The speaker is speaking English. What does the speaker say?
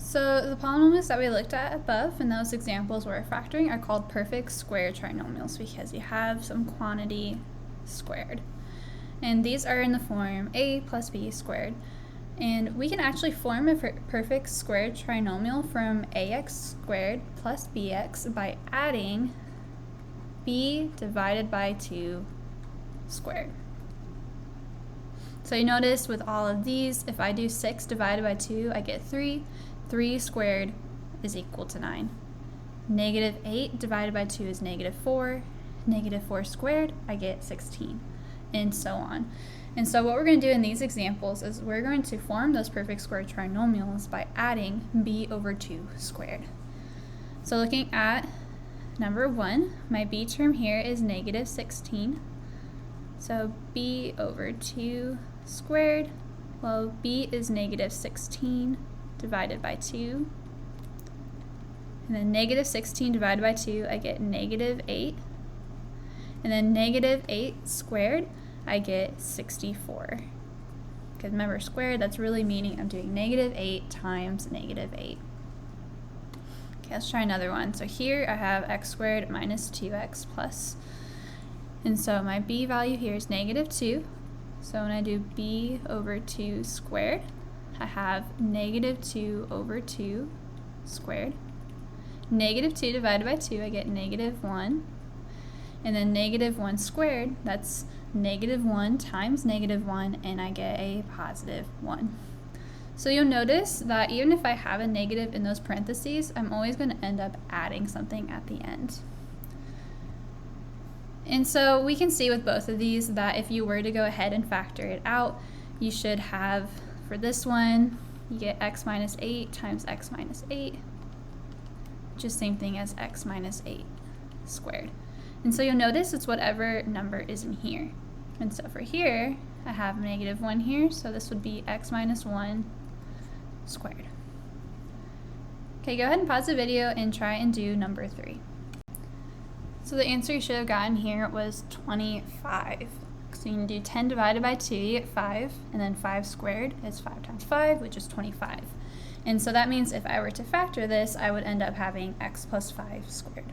So the polynomials that we looked at above in those examples where we're factoring are called perfect square trinomials because you have some quantity squared. And these are in the form a plus b squared. And we can actually form a perfect square trinomial from ax squared plus bx by adding b divided by 2 squared. So you notice with all of these, if I do 6 divided by 2, I get 3. 3 squared is equal to 9. Negative 8 divided by 2 is negative 4. Negative 4 squared, I get 16, and so on. And so what we're going to do in these examples is we're going to form those perfect square trinomials by adding b over 2 squared. So looking at number 1, my b term here is negative 16. So b over 2 squared, well, b is negative 16 divided by 2. And then negative 16 divided by 2, I get negative 8. And then negative 8 squared, I get 64. Because remember, squared, that's really meaning I'm doing negative 8 times negative 8. Okay, let's try another one. So here I have x squared minus 2x plus. And so my b value here is negative 2. So when I do b over 2 squared, I have negative 2 over 2 squared. Negative 2 divided by 2, I get negative 1. And then negative 1 squared, that's negative 1 times negative 1, and I get a positive 1. So you'll notice that even if I have a negative in those parentheses, I'm always going to end up adding something at the end. And so we can see with both of these that if you were to go ahead and factor it out, you should have, for this one, you get x minus 8 times x minus 8, which is the same thing as x minus 8 squared. And so you'll notice it's whatever number is in here. And so for here, I have negative 1 here, so this would be x minus 1 squared. Okay, go ahead and pause the video and try and do number 3. So the answer you should have gotten here was 25. So you can do 10 divided by 2, you get 5, and then 5 squared is 5 times 5, which is 25. And so that means if I were to factor this, I would end up having x plus 5 squared.